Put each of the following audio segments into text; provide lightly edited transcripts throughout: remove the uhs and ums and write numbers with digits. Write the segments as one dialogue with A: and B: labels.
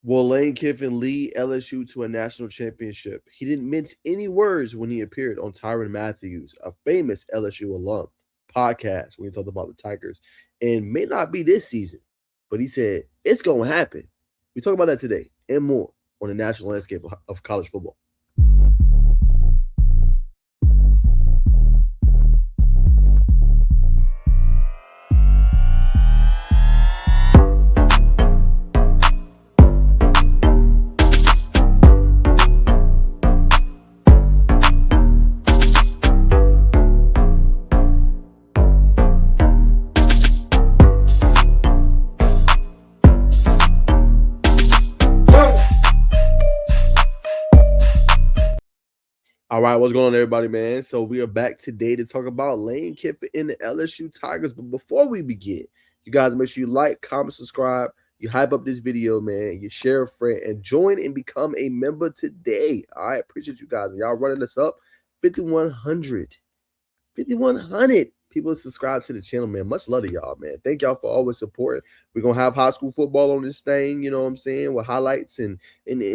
A: Will Lane Kiffin lead LSU to a national championship? He didn't mince any words when he appeared on Tyrann Matthews, a famous LSU alum, podcast when he talked about the Tigers. And may not be this season, but he said it's going to happen. We talk about that today and more on the national landscape of college football. All right, what's going on, everybody, man? So we are back today to talk about Lane Kiffin and the LSU Tigers. But before we begin, you guys make sure you like, comment, subscribe, you hype up this video, man, you share a friend, and join and become a member today. All right, appreciate you guys. Y'all running us up 5,100. 5,100 people subscribe to the channel, man. Much love to y'all, man. Thank y'all for always supporting. We're going to have high school football on this thing, you know what I'm saying, with highlights and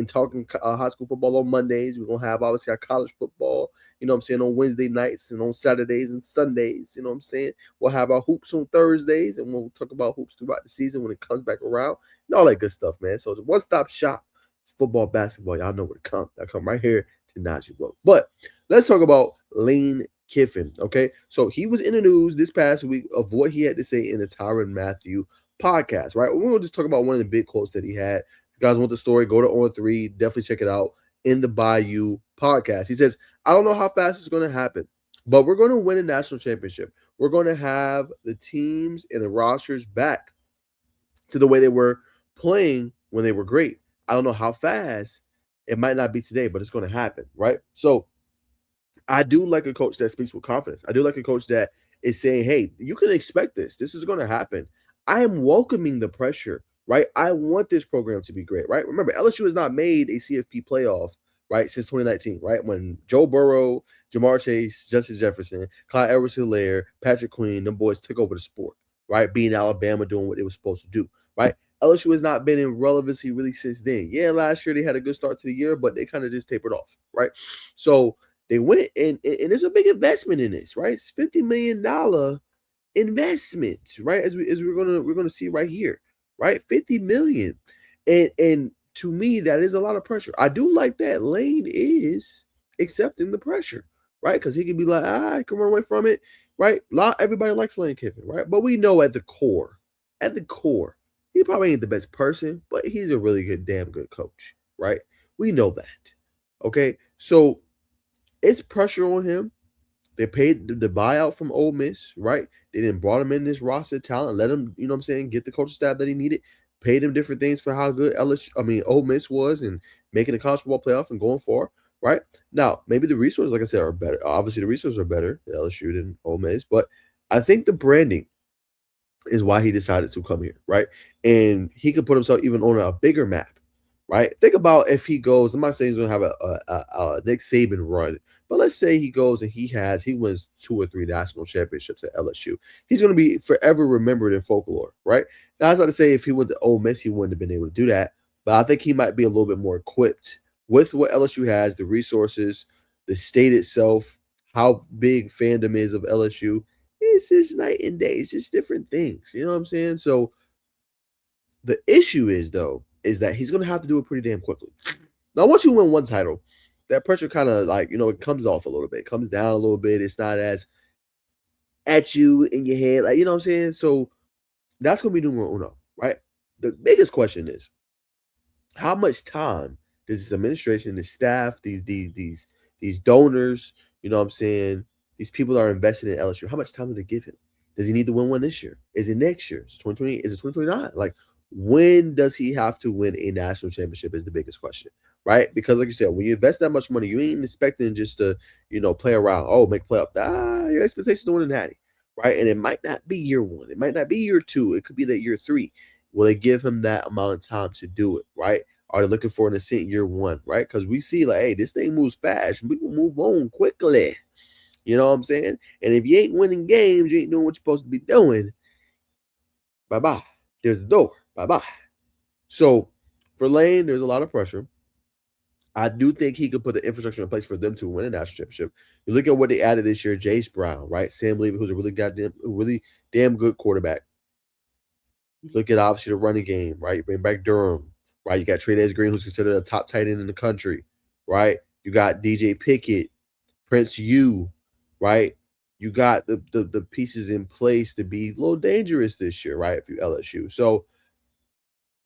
A: talking high school football on Mondays. We're going to have, obviously, our college football, you know what I'm saying, on Wednesday nights and on Saturdays and Sundays, you know what I'm saying. We'll have our hoops on Thursdays, and we'll talk about hoops throughout the season when it comes back around and all that good stuff, man. So it's a one-stop shop, football, basketball. Y'all know where to come. I come right here to Najeh. But let's talk about Lane Kiffin. Okay, so he was in the news this past week of what he had to say in the Tyrann Matthew podcast. Right, we're gonna just talk about one of the big quotes that he had. If you guys want the story, go to On3. Definitely check it out in the Bayou podcast. He says, "I don't know how fast it's going to happen, but we're going to win a national championship. We're going to have the teams and the rosters back to the way they were playing when they were great. I don't know how fast. It might not be today, but it's going to happen." Right, so I do like a coach that speaks with confidence. I do like a coach that is saying, hey, you can expect this. This is going to happen. I am welcoming the pressure, right? I want this program to be great, right? Remember, LSU has not made a CFP playoff, right, since 2019, right? When Joe Burrow, Jamar Chase, Justin Jefferson, Clyde Edwards-Helaire, Patrick Queen, them boys took over the sport, right? Being Alabama, doing what they were supposed to do, right? LSU has not been in relevancy really since then. Yeah, last year they had a good start to the year, but they kind of just tapered off, right? So they went and there's a big investment in this, right? It's $50 million investment, right? As we're gonna see right here, right? 50 million. And to me, that is a lot of pressure. I do like that Lane is accepting the pressure, right? Because he can be like, I can run away from it, right? Everybody likes Lane Kiffin, right? But we know at the core, he probably ain't the best person, but he's a really good, damn good coach, right? We know that. Okay. So it's pressure on him. They paid the buyout from Ole Miss, right? They didn't brought him in this roster talent, let him, you know what I'm saying, get the coaching staff that he needed, paid him different things for how good Ole Miss was and making the college football playoff and going far, right? Now, maybe the resources, like I said, are better. Obviously, the resources are better at LSU than Ole Miss, but I think the branding is why he decided to come here, right? And he could put himself even on a bigger map, right? Think about if he goes. I'm not saying he's going to have a Nick Saban run, but let's say he goes and he wins 2 or 3 national championships at LSU. He's going to be forever remembered in folklore, right? Now, that's not to say if he went to Ole Miss, he wouldn't have been able to do that, but I think he might be a little bit more equipped with what LSU has, the resources, the state itself, how big fandom is of LSU. It's just night and day. It's just different things. You know what I'm saying? So the issue is, though, is that he's going to have to do it pretty damn quickly. Now, once you win one title, that pressure kind of like, it comes off a little bit, comes down a little bit. It's not as at you in your head, like, you know what I'm saying? So that's going to be numero uno, right? The biggest question is, how much time does this administration, this staff, these donors, you know what I'm saying, these people that are invested in LSU, how much time do they give him? Does he need to win one this year? Is it next year? Is it 2020? Is it 2029? Like, when does he have to win a national championship is the biggest question, right? Because like you said, when you invest that much money, you ain't expecting just to, play around. Oh, make playoff. Your expectations to win a natty, right? And it might not be year 1. It might not be year 2. It could be that year 3. Will they give him that amount of time to do it, right? Are they looking for an ascent year 1, right? Because we see like, hey, this thing moves fast. We can move on quickly. You know what I'm saying? And if you ain't winning games, you ain't doing what you're supposed to be doing. Bye-bye. There's the door. Bye-bye. So For Lane, there's a lot of pressure. I do think he could put the infrastructure in place for them to win a national championship. You look at what they added this year: Jace Brown, right? Sam Levy, who's a really damn good quarterback. You look at obviously the running game, right? You bring back Durham, right? You got Trey Green, who's considered a top tight end in the country, right? You got DJ Pickett, Prince U, right? You got the pieces in place to be a little dangerous this year, right? If you LSU, so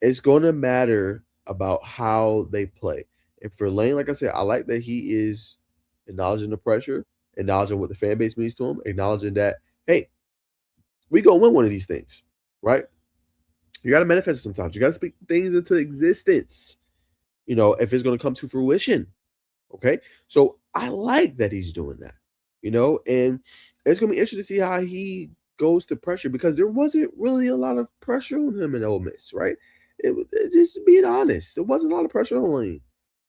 A: it's going to matter about how they play. And for Lane, like I said, I like that he is acknowledging the pressure, acknowledging what the fan base means to him, acknowledging that, hey, we gonna win one of these things, right? You got to manifest it sometimes. You got to speak things into existence. If it's going to come to fruition. Okay, so I like that he's doing that. And it's going to be interesting to see how he goes to pressure because there wasn't really a lot of pressure on him in Ole Miss, right? Just being honest, there wasn't a lot of pressure on Lane,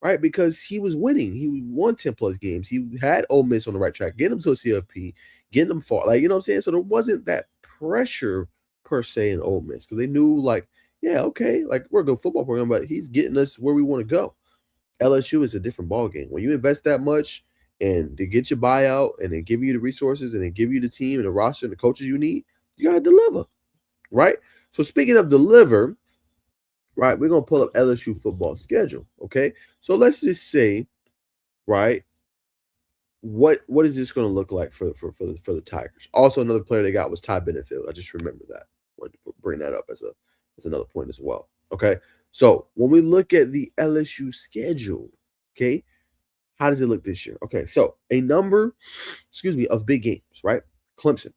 A: right? Because he was winning. He won 10+ games. He had Ole Miss on the right track, getting them to a CFP, getting them far. Like, you know what I'm saying? So there wasn't that pressure per se in Ole Miss because they knew, like, yeah, okay, like we're a good football program, but he's getting us where we want to go. LSU is a different ball game. When you invest that much and they get your buyout and they give you the resources and they give you the team and the roster and the coaches you need, you gotta deliver, right? So speaking of deliver, right, we're gonna pull up LSU football schedule. Okay, so let's just say, right, what is this going to look like for the Tigers? Also, another player they got was Ty Benefield. I just remember that. Wanted to bring that up as another point as well. Okay, so when we look at the LSU schedule, okay, how does it look this year? Okay, so a number, of big games, right? Clemson,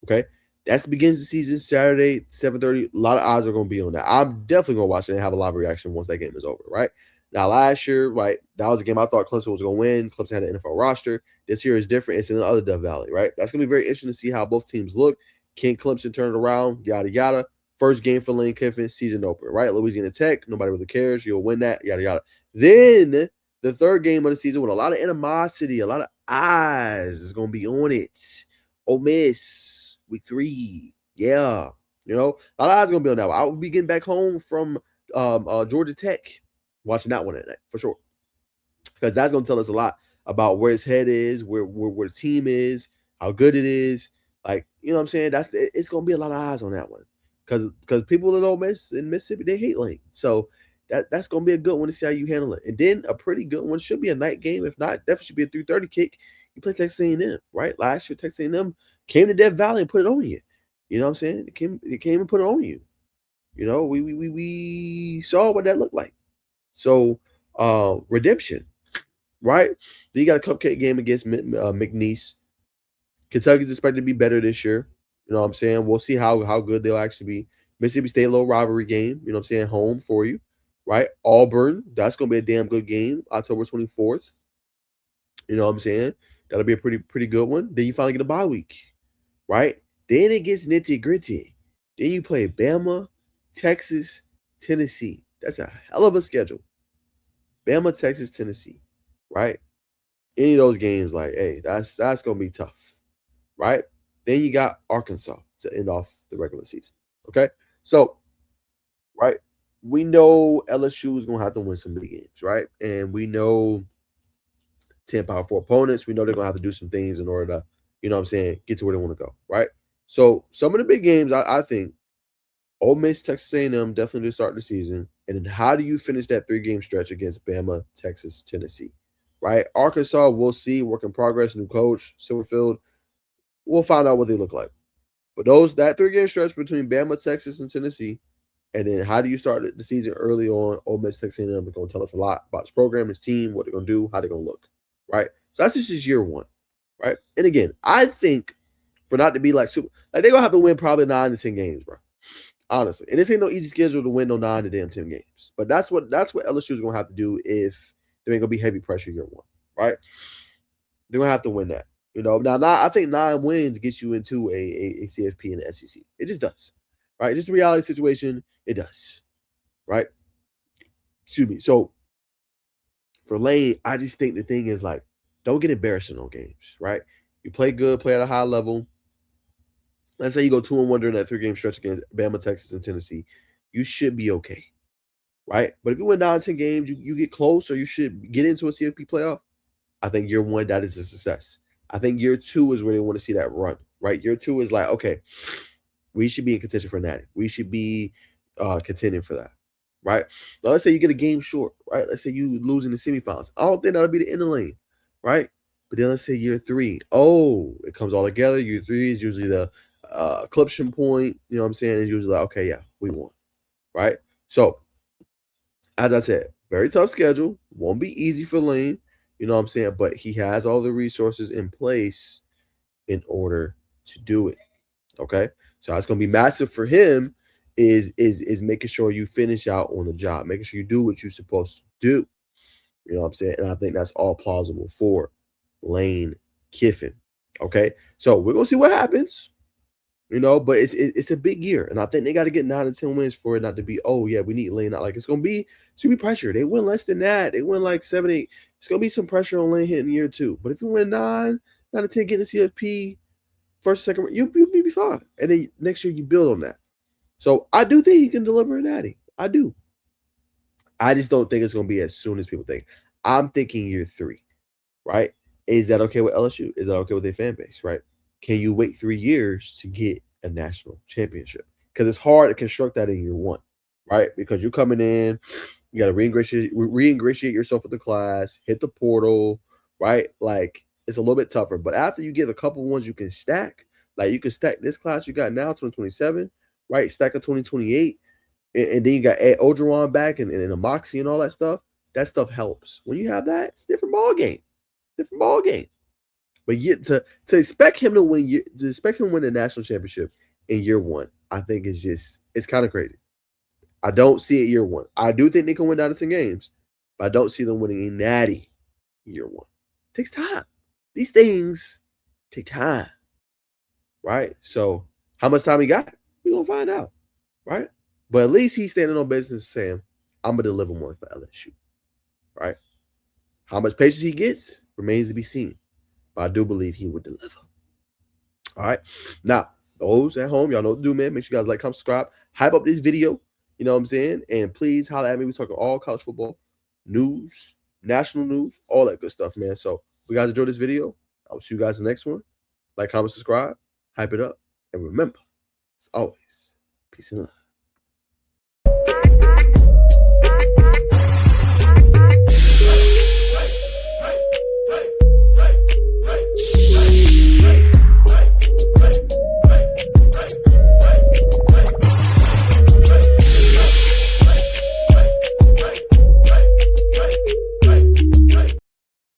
A: okay, that begins the season Saturday, 7:30. A lot of eyes are going to be on that. I'm definitely going to watch it and have a live reaction once that game is over, right? Now, last year, right, that was a game I thought Clemson was going to win. Clemson had an NFL roster. This year is different. It's in the other Death Valley, right? That's going to be very interesting to see how both teams look. Can Clemson turn it around? Yada, yada. First game for Lane Kiffin, season opener, right? Louisiana Tech, nobody really cares. You'll win that, yada, yada. Then the third game of the season with a lot of animosity, a lot of eyes is going to be on it. Ole Miss, week 3. Yeah. A lot of eyes going to be on that one. I will be getting back home from Georgia Tech, watching that one at night for sure, because that's going to tell us a lot about where his head is, where the team is, how good it is. Like, you know what I'm saying? It's going to be a lot of eyes on that one because people in Ole Miss in Mississippi, they hate Lane. So that's going to be a good one to see how you handle it. And then a pretty good one should be a night game. If not, definitely should be a 3:30 kick. You play Texas A&M, right? Last year, Texas A&M came to Death Valley and put it on you. You know what I'm saying? It came and put it on you. We saw what that looked like. So, redemption, right? Then you got a cupcake game against McNeese. Kentucky's expected to be better this year. You know what I'm saying? We'll see how good they'll actually be. Mississippi State, a little rivalry game. You know what I'm saying? Home for you, right? Auburn, that's going to be a damn good game. October 24th. You know what I'm saying? That'll be a pretty good one. Then you finally get a bye week, right? Then it gets nitty gritty. Then you play Bama, Texas, Tennessee. That's a hell of a schedule. Bama, Texas, Tennessee, right? Any of those games, like, hey, that's gonna be tough, right? Then you got Arkansas to end off the regular season. Okay, so right, we know LSU is gonna have to win some big games, right? And we know 10 Power 4 opponents. We know they're gonna have to do some things in order to, you know what I'm saying, get to where they want to go, right? So some of the big games, I think Ole Miss, Texas A&M definitely to start the season. And then how do you finish that 3-game stretch against Bama, Texas, Tennessee, right? Arkansas, we'll see. Work in progress, new coach, Silverfield. We'll find out what they look like. But that 3-game stretch between Bama, Texas, and Tennessee, and then how do you start the season early on? Ole Miss, Texas A&M are going to tell us a lot about this program, this team, what they're going to do, how they're going to look, right? So that's just year 1, right? And again, I think for not to be like super, like they're going to have to win probably 9 to 10 games, bro. Honestly, and this ain't no easy schedule to win no 9 to damn 10 games. But that's what LSU is gonna have to do if there ain't gonna be heavy pressure year 1, right? They're gonna have to win that. Now I think 9 wins gets you into a CFP in the SEC. It just does, right? Just a reality situation. It does, right? Excuse me. So for Lane, I just think the thing is like, don't get embarrassed in no games, right? You play good, play at a high level. Let's say you go 2-1 during that 3-game stretch against Bama, Texas, and Tennessee. You should be okay. right? But if you win 9 10 games, you get close or you should get into a CFP playoff. I think year one, that is a success. I think year two is where they want to see that run, right? Year two is like, okay, we should be in contention for that. We should be contending for that, right? Now, let's say you get a game short, right? Let's say you lose in the semifinals. I don't think that'll be the end of the lane, right? But then let's say year three, oh, it comes all together. Year three is usually the eclipse point. You know what I'm saying? It's usually like, okay, yeah, we won, right? So, as I said, very tough schedule. Won't be easy for Lane. You know what I'm saying? But he has all the resources in place in order to do it. Okay. So it's gonna be massive for him is making sure you finish out on the job, making sure you do what you're supposed to do. You know what I'm saying? And I think that's all plausible for Lane Kiffin. Okay. So we're gonna see what happens. You know, but it's a big year, and I think they got to get 9 to 10 wins for it not to be. Oh yeah, we need Lane. Not like it's gonna be pressure. They win less than that. They win like 7 8. It's gonna be some pressure on Lane hitting year two. But if you win 9 to 10, getting the CFP first, second, you'll be fine. And then next year you build on that. So I do think he can deliver a natty. I do. I just don't think it's gonna be as soon as people think. I'm thinking year three, right? Is that okay with LSU? Is that okay with their fan base, right? Can you wait 3 years to get a national championship? Because it's hard to construct that in year one, right? Because you're coming in, you got to re-ingratiate yourself with the class, hit the portal, right? Like it's a little bit tougher. But after you get a couple ones you can stack, like you can stack this class you got now, 2027, right? Stack a 2028, and then you got Ogeron back and a Moxie and all that stuff. That stuff helps. When you have that, it's a different ball game. Different ball game. But yet to expect him to win the national championship in year one, I think it's kind of crazy. I don't see it year one. I do think they can win 9 to 10 games, but I don't see them winning a natty year one. It takes time. These things take time, right? So how much time he got? We're gonna find out, right? But at least he's standing on business saying, I'm gonna deliver more for LSU, right? How much patience he gets remains to be seen. But I do believe he would deliver. All right. Now, those at home, y'all know what to do, man. Make sure you guys like, comment, subscribe, hype up this video. You know what I'm saying? And please holler at me. We're talking all college football news, national news, all that good stuff, man. So, if you guys enjoyed this video, I will see you guys in the next one. Like, comment, subscribe, hype it up. And remember, as always, peace and love.